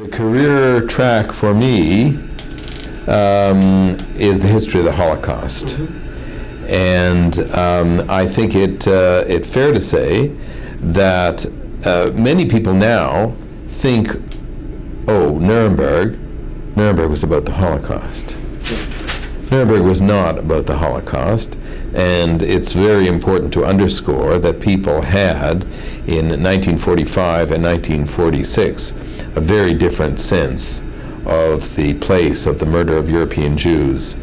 The career track for me is the history of the Holocaust. And I think it's fair to say that many people now think, oh, Nuremberg was about the Holocaust. Nuremberg was not about the Holocaust, and it's very important to underscore that people had, in 1945 and 1946, a very different sense of the place of the murder of European Jews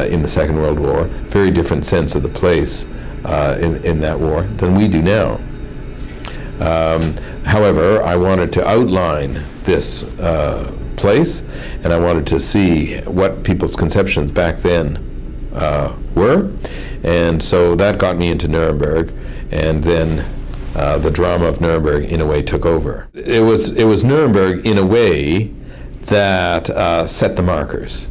in the Second World War, very different sense of the place in that war than we do now. However, I wanted to outline this place, and I wanted to see what people's conceptions back then were, and so that got me into Nuremberg, and then the drama of Nuremberg in a way took over. It was Nuremberg in a way that set the markers.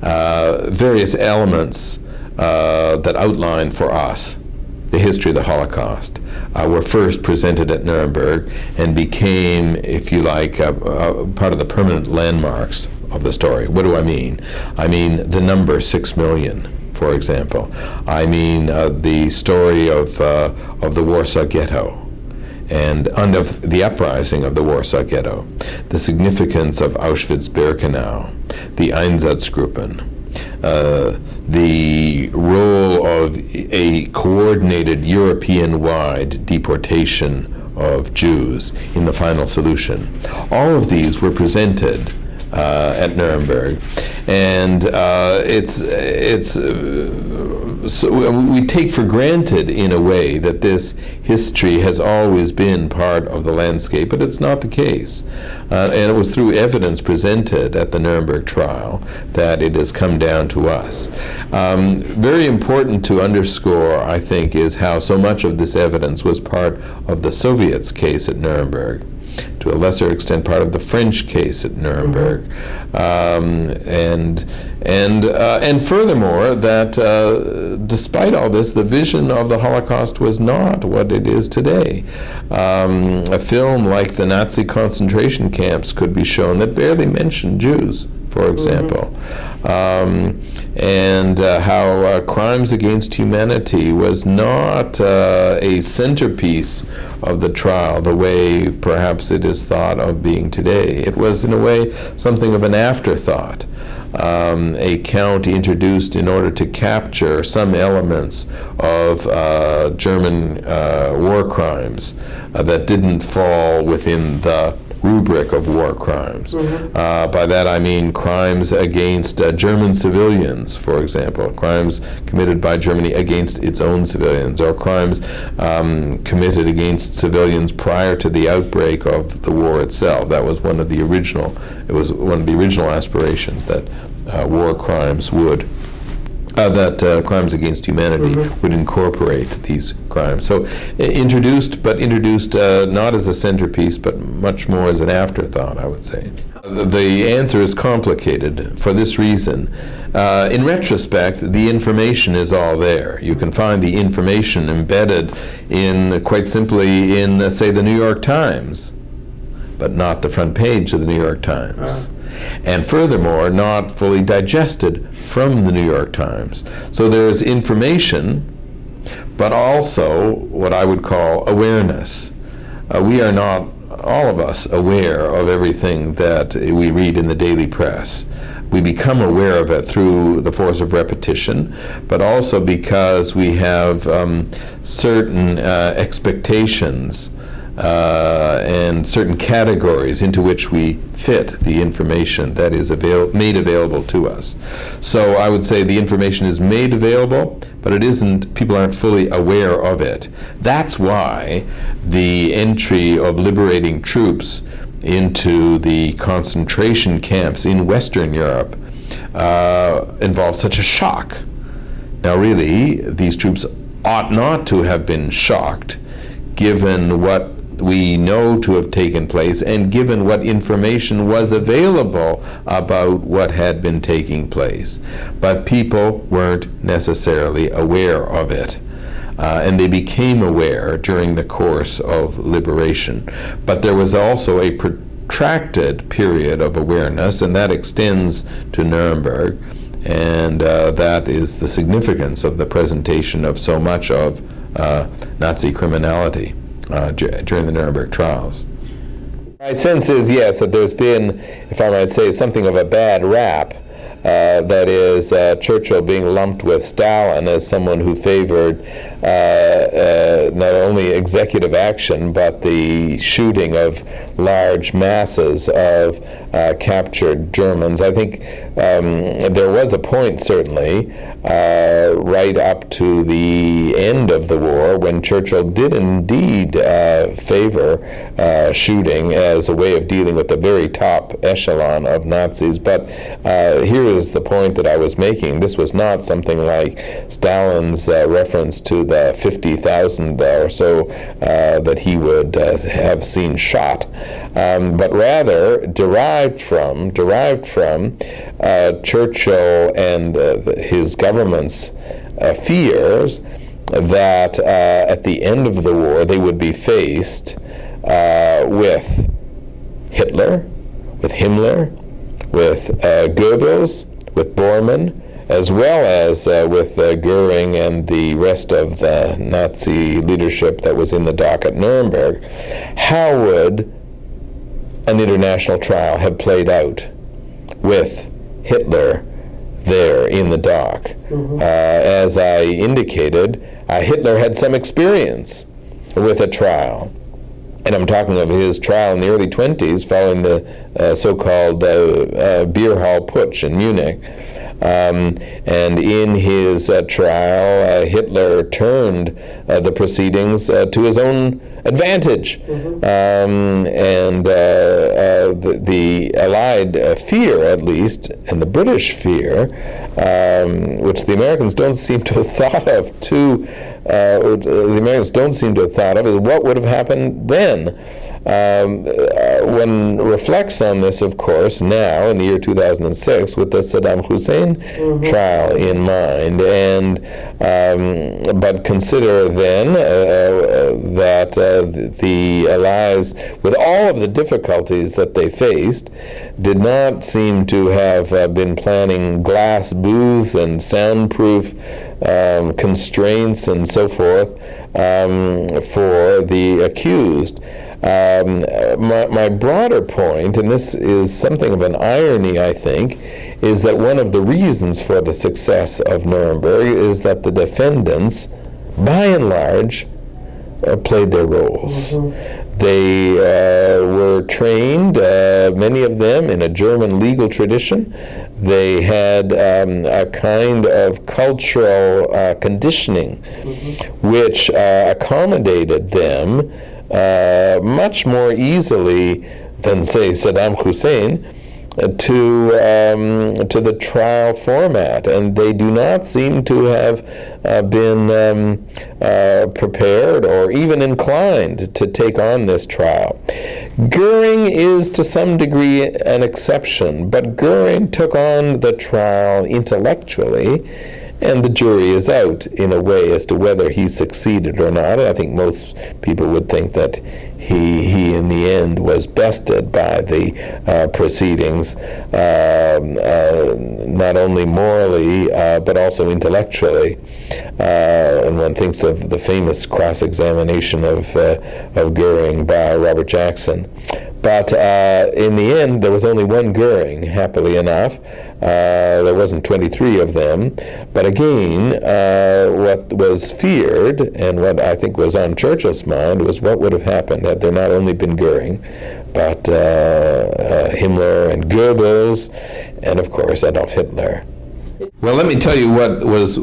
Various elements that outlined for us the history of the Holocaust were first presented at Nuremberg and became, if you like, part of the permanent landmarks of the story. What do I mean? I mean the number 6 million, for example. I mean the story of the Warsaw Ghetto and of the uprising of the Warsaw Ghetto, the significance of Auschwitz-Birkenau, the Einsatzgruppen, the role of a coordinated European-wide deportation of Jews in the final solution. All of these were presented at Nuremberg, and so we take for granted in a way that this history has always been part of the landscape, but it's not the case. And it was through evidence presented at the Nuremberg trial that it has come down to us. Very important to underscore, I think, is how so much of this evidence was part of the Soviets' case at Nuremberg, to a lesser extent part of the French case at Nuremberg, and furthermore that despite all this, the vision of the Holocaust was not what it is today. A film like the Nazi concentration camps could be shown that barely mentioned Jews, for example, and how crimes against humanity was not a centerpiece of the trial the way perhaps it is thought of being today. It was in a way something of an afterthought, a count introduced in order to capture some elements of German war crimes that didn't fall within the rubric of war crimes. By that I mean crimes against German civilians, for example, crimes committed by Germany against its own civilians, or crimes committed against civilians prior to the outbreak of the war itself. That was one of the original aspirations, that war crimes would crimes against humanity would incorporate these crimes. So introduced not as a centerpiece, but much more as an afterthought, I would say. The answer is complicated for this reason. In retrospect, the information is all there. You can find the information embedded quite simply in, say, the New York Times, but not the front page of the New York Times. And furthermore, not fully digested from the New York Times. So there is information, but also what I would call awareness. We are not, all of us, aware of everything that we read in the daily press. We become aware of it through the force of repetition, but also because we have certain expectations and certain categories into which we fit the information that is made available to us. So I would say the information is made available, but people aren't fully aware of it. That's why the entry of liberating troops into the concentration camps in Western Europe involved such a shock. Now really, these troops ought not to have been shocked, given what we know to have taken place and given what information was available about what had been taking place. But people weren't necessarily aware of it. And they became aware during the course of liberation. But there was also a protracted period of awareness, and that extends to Nuremberg, and that is the significance of the presentation of so much of Nazi criminality during the Nuremberg trials. My sense is, yes, that there's been, if I might say, something of a bad rap. That is, Churchill being lumped with Stalin as someone who favored not only executive action, but the shooting of large masses of captured Germans. I think there was a point, certainly, right up to the end of the war, when Churchill did indeed favor shooting as a way of dealing with the very top echelon of Nazis. But here is the point that I was making. This was not something like Stalin's reference to the 50,000 or so that he would have seen shot, but rather derived from Churchill and his government's fears that at the end of the war they would be faced with Hitler, with Himmler, with Goebbels, with Bormann, as well as with Goering and the rest of the Nazi leadership that was in the dock at Nuremberg. How would an international trial have played out with Hitler there in the dock? Mm-hmm. As I indicated, Hitler had some experience with a trial. And I'm talking of his trial in the early 20s following the so-called beer hall putsch in Munich. And in his trial, Hitler turned the proceedings to his own advantage. Mm-hmm. And the Allied fear, at least, and the British fear, which the Americans don't seem to have thought of is what would have happened then. One reflects on this, of course, now in the year 2006 with the Saddam Hussein mm-hmm. trial in mind, and but consider then that the Allies, with all of the difficulties that they faced, did not seem to have been planning glass booths and soundproof constraints and so forth for the accused. My broader point, and this is something of an irony, I think, is that one of the reasons for the success of Nuremberg is that the defendants, by and large, played their roles. Mm-hmm. They were trained, many of them, in a German legal tradition. They had a kind of cultural conditioning mm-hmm. which accommodated them much more easily than, say, Saddam Hussein to the trial format, and they do not seem to have been prepared or even inclined to take on this trial. Goering is to some degree an exception, but Goering took on the trial intellectually, and the jury is out in a way as to whether he succeeded or not. I think most people would think that he in the end was bested by the proceedings, not only morally but also intellectually. And one thinks of the famous cross-examination of Goering by Robert Jackson. But in the end, there was only one Goering, happily enough. There wasn't 23 of them. But again, what was feared, and what I think was on Churchill's mind, was what would have happened had there not only been Goering, but Himmler and Goebbels, and of course Adolf Hitler. Well, let me tell you what was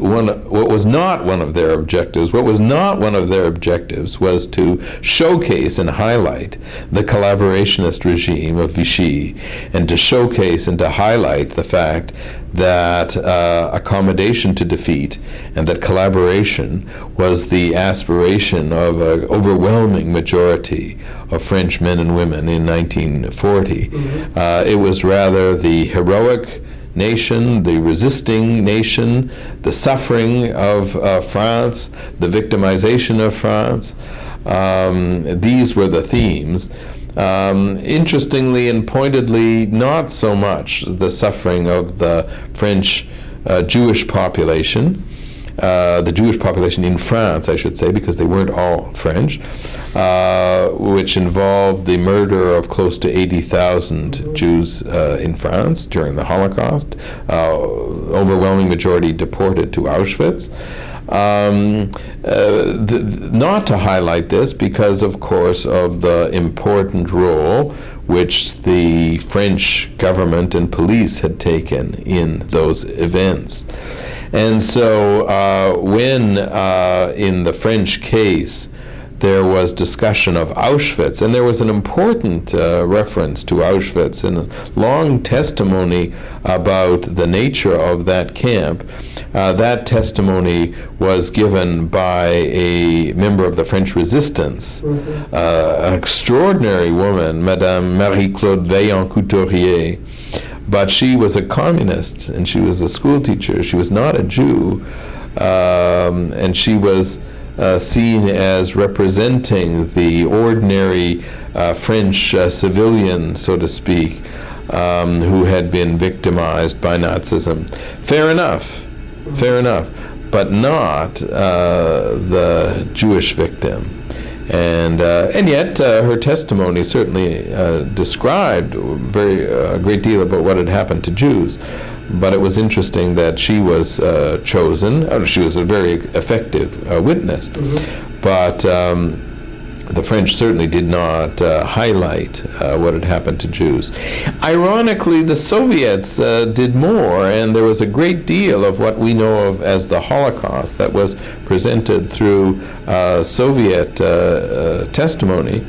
not one of their objectives. What was not one of their objectives was to showcase and highlight the collaborationist regime of Vichy, and to showcase and to highlight the fact that accommodation to defeat and that collaboration was the aspiration of an overwhelming majority of French men and women in 1940. Mm-hmm. It was rather the heroic nation, the resisting nation, the suffering of France, the victimization of France, These were the themes. Interestingly and pointedly, not so much the suffering of the French Jewish population, the Jewish population in France, I should say, because they weren't all French, which involved the murder of close to 80,000 Jews in France during the Holocaust, overwhelming majority deported to Auschwitz. Not to highlight this because, of course, of the important role which the French government and police had taken in those events. And so when in the French case there was discussion of Auschwitz, and there was an important reference to Auschwitz and a long testimony about the nature of that camp. That testimony was given by a member of the French resistance, an extraordinary woman, Madame Marie-Claude Vaillant-Couturier. But she was a communist, and she was a school teacher. She was not a Jew, and she was seen as representing the ordinary French civilian, so to speak, who had been victimized by Nazism. Fair enough, but not the Jewish victim. And yet her testimony certainly described a great deal about what had happened to Jews. But it was interesting that she was chosen. She was a very effective witness. But the French certainly did not highlight what had happened to Jews. Ironically, the Soviets did more, and there was a great deal of what we know of as the Holocaust that was presented through Soviet testimony.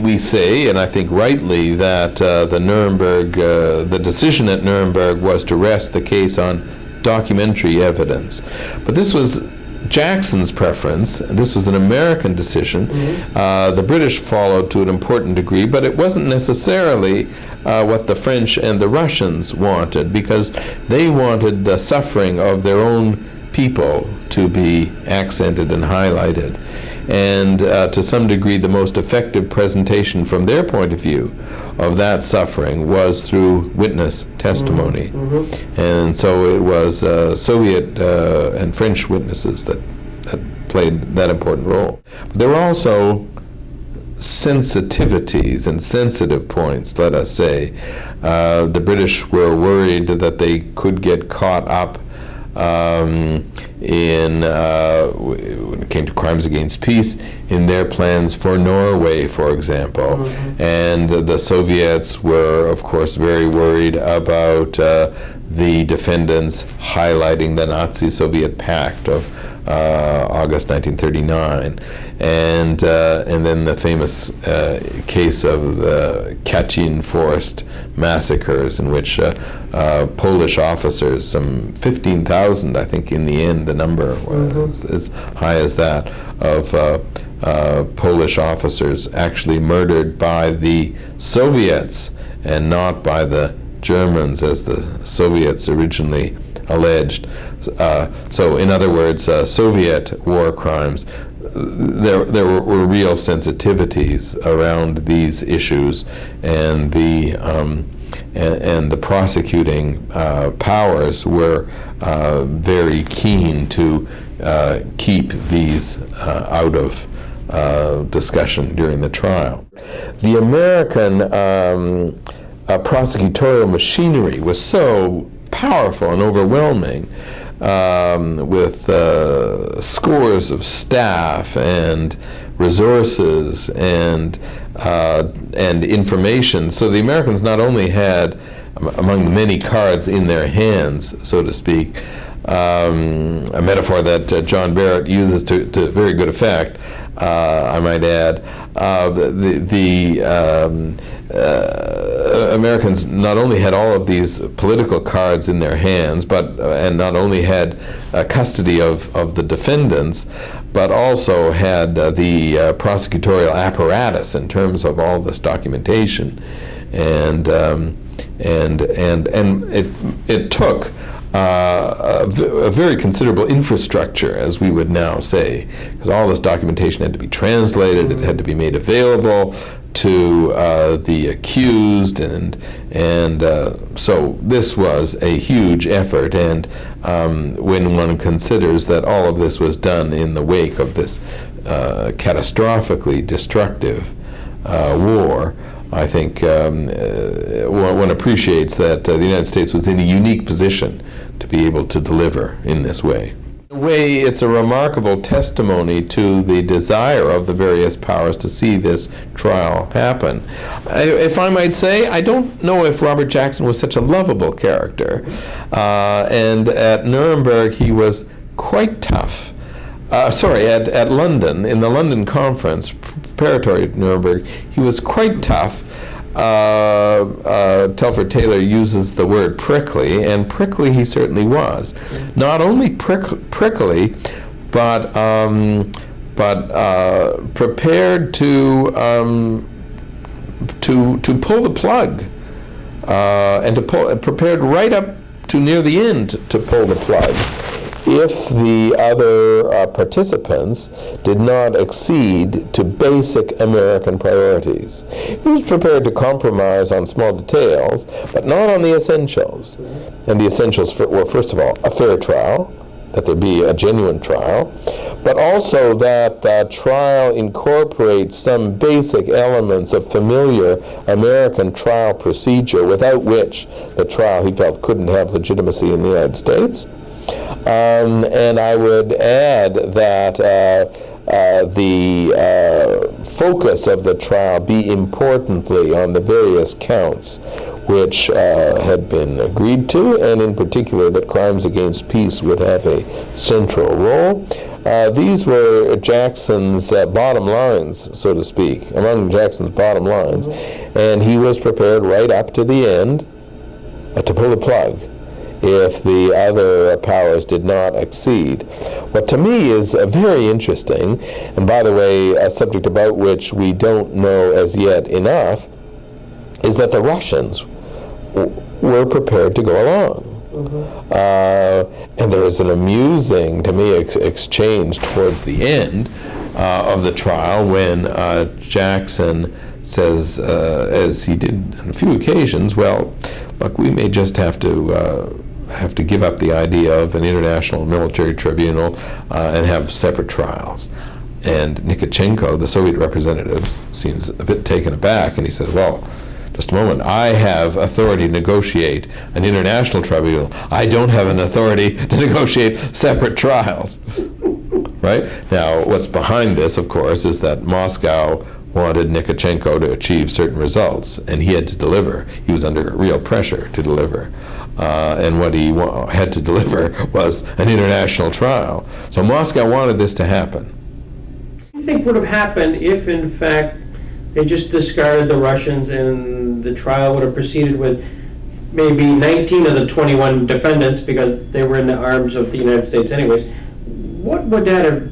We say, and I think rightly, that the decision at Nuremberg was to rest the case on documentary evidence. But this was Jackson's preference. This was an American decision. The British followed to an important degree, but it wasn't necessarily what the French and the Russians wanted, because they wanted the suffering of their own people to be accented and highlighted. And to some degree, the most effective presentation from their point of view of that suffering was through witness testimony. And so it was Soviet and French witnesses that played that important role. But there were also sensitivities and sensitive points, let us say. The British were worried that they could get caught up when it came to crimes against peace, in their plans for Norway, for example. And the Soviets were, of course, very worried about the defendants highlighting the Nazi-Soviet pact of August 1939. And then the famous case of the Katyn forest massacres, in which Polish officers, some 15,000, I think in the end the number was as high as that, of Polish officers actually murdered by the Soviets and not by the Germans, as the Soviets originally alleged. So in other words, Soviet war crimes, there were real sensitivities around these issues, and the prosecuting powers were very keen to keep these out of discussion during the trial. The American prosecutorial machinery was so powerful and overwhelming, with scores of staff and resources and information. So the Americans not only had, among the many cards in their hands, so to speak, a metaphor that John Barrett uses to very good effect, I might add, Americans not only had all of these political cards in their hands, and not only had custody of the defendants, but also had the prosecutorial apparatus in terms of all this documentation, and it took a very considerable infrastructure, as we would now say, because all this documentation had to be translated, it had to be made available to the accused, and so this was a huge effort. And when one considers that all of this was done in the wake of this catastrophically destructive war, I think one appreciates that the United States was in a unique position to be able to deliver in this way. In a way, it's a remarkable testimony to the desire of the various powers to see this trial happen. If I might say, I don't know if Robert Jackson was such a lovable character. And at Nuremberg, he was quite tough. At London, in the London conference, preparatory to Nuremberg, he was quite tough. Telford Taylor uses the word prickly, and prickly he certainly was. Not only prickly, but prepared to pull the plug, and prepared right up to near the end to pull the plug if the other participants did not accede to basic American priorities. He was prepared to compromise on small details, but not on the essentials. And the essentials were, first of all, a fair trial, that there be a genuine trial, but also that the trial incorporates some basic elements of familiar American trial procedure, without which the trial, he felt, couldn't have legitimacy in the United States. And I would add that the focus of the trial be importantly on the various counts which had been agreed to, and in particular that crimes against peace would have a central role. These were Jackson's bottom lines, so to speak, among Jackson's bottom lines, and he was prepared right up to the end to pull the plug if the other powers did not accede. What to me is very interesting, and by the way, a subject about which we don't know as yet enough, is that the Russians were prepared to go along. And there is an amusing, to me, exchange towards the end of the trial when Jackson says, as he did on a few occasions, well, look, we may just have to give up the idea of an international military tribunal and have separate trials. And Nikitchenko, the Soviet representative, seems a bit taken aback, and he says, well, just a moment, I have authority to negotiate an international tribunal. I don't have an authority to negotiate separate trials. Right? Now, what's behind this, of course, is that Moscow wanted Nikitchenko to achieve certain results, and he had to deliver. He was under real pressure to deliver. And what he had to deliver was an international trial. So Moscow wanted this to happen. What do you think would have happened if, in fact, they just discarded the Russians and the trial would have proceeded with maybe 19 of the 21 defendants, because they were in the arms of the United States anyways? What would that have,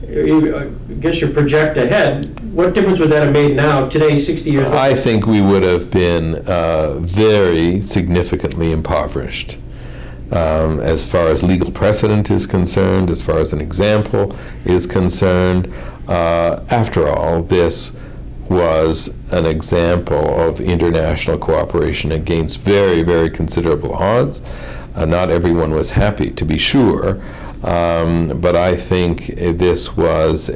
I guess you project ahead, what difference would that have made now, today, 60 years later? I think we would have been very significantly impoverished as far as legal precedent is concerned, as far as an example is concerned. After all, this was an example of international cooperation against very, very considerable odds. Not everyone was happy, to be sure, but I think this was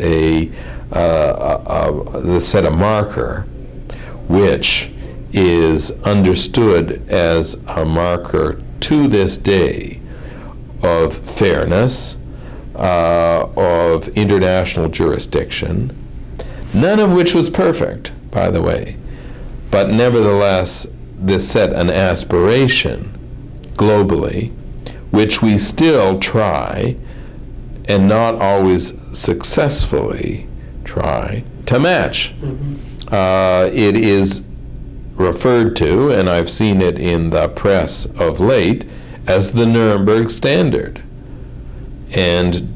set a marker which is understood as a marker to this day of fairness, of international jurisdiction, none of which was perfect, by the way, but nevertheless this set an aspiration globally, which we still try, and not always successfully try, to match. It is referred to, and I've seen it in the press of late, as the Nuremberg standard, and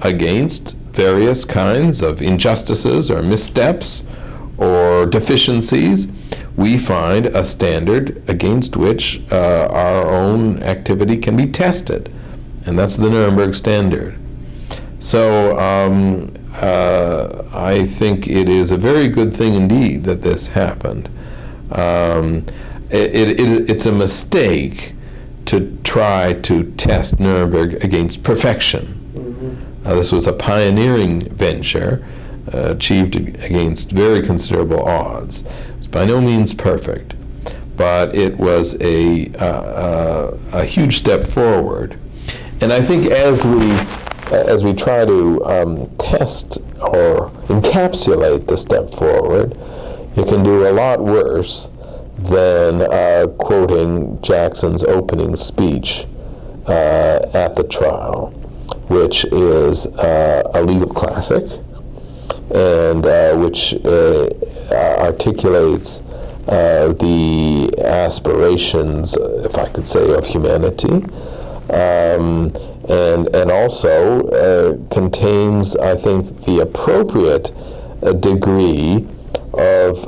against various kinds of injustices or missteps or deficiencies, we find a standard against which our own activity can be tested, and that's the Nuremberg standard. So I think it is a very good thing indeed that this happened. It's a mistake to try to test Nuremberg against perfection. This was a pioneering venture achieved against very considerable odds. It's by no means perfect, but it was a huge step forward. And I think as we try to test or encapsulate the step forward, you can do a lot worse than quoting Jackson's opening speech at the trial, which is a legal classic, and which articulates the aspirations, if I could say, of humanity, and also contains, I think, the appropriate degree of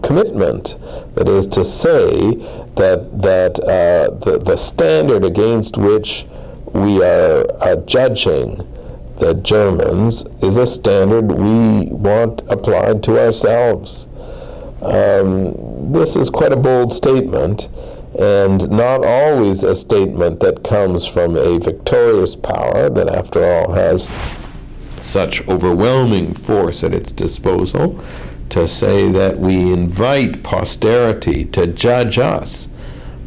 commitment. That is to say that the standard against which we are judging the Germans is a standard we want applied to ourselves. This is quite a bold statement, and not always a statement that comes from a victorious power that, after all, has such overwhelming force at its disposal, to say that we invite posterity to judge us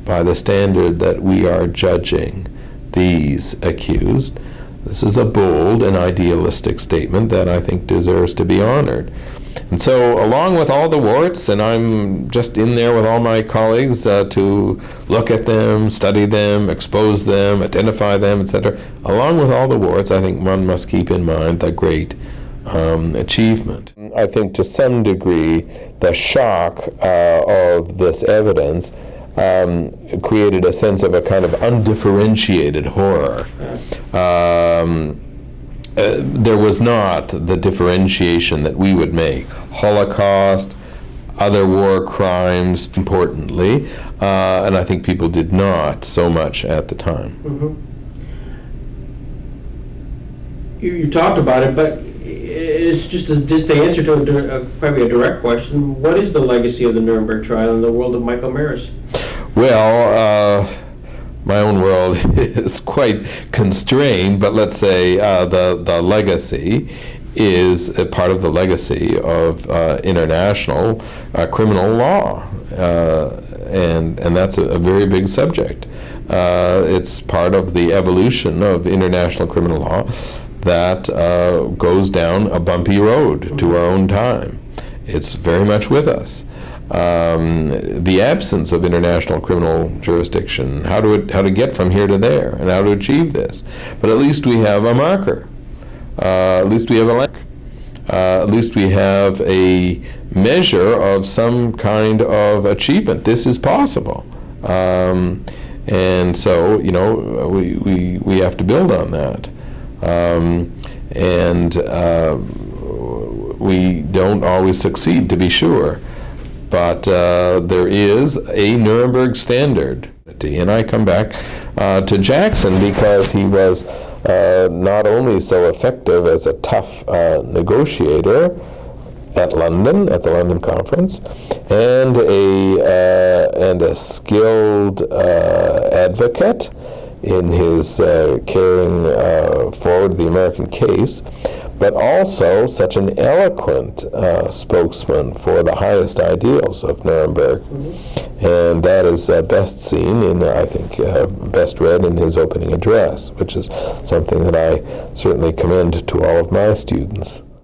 by the standard that we are judging these accused. This is a bold and idealistic statement that I think deserves to be honored. And so, along with all the warts, and I'm just in there with all my colleagues to look at them, study them, expose them, identify them, etc., along with all the warts, I think one must keep in mind the great achievement. I think to some degree the shock of this evidence created a sense of a kind of undifferentiated horror. There was not the differentiation that we would make. Holocaust, other war crimes, importantly, and I think people did not so much at the time. You talked about it, but it's just the answer to probably a direct question. What is the legacy of the Nuremberg trial in the world of Michael Marrus? Well, my own world is quite constrained, but let's say the legacy is a part of the legacy of international criminal law, and that's a very big subject. It's part of the evolution of international criminal law that goes down a bumpy road to our own time. It's very much with us. The absence of international criminal jurisdiction, how to get from here to there, and how to achieve this. But at least we have a marker. At least we have a link. At least we have a measure of some kind of achievement. This is possible. And so, we have to build on that. We don't always succeed, to be sure. But there is a Nuremberg standard. And I come back to Jackson because he was not only so effective as a tough negotiator at the London Conference, and a skilled advocate in his carrying forward the American case, but also such an eloquent spokesman for the highest ideals of Nuremberg. And that is best seen in, I think, best read in his opening address, which is something that I certainly commend to all of my students.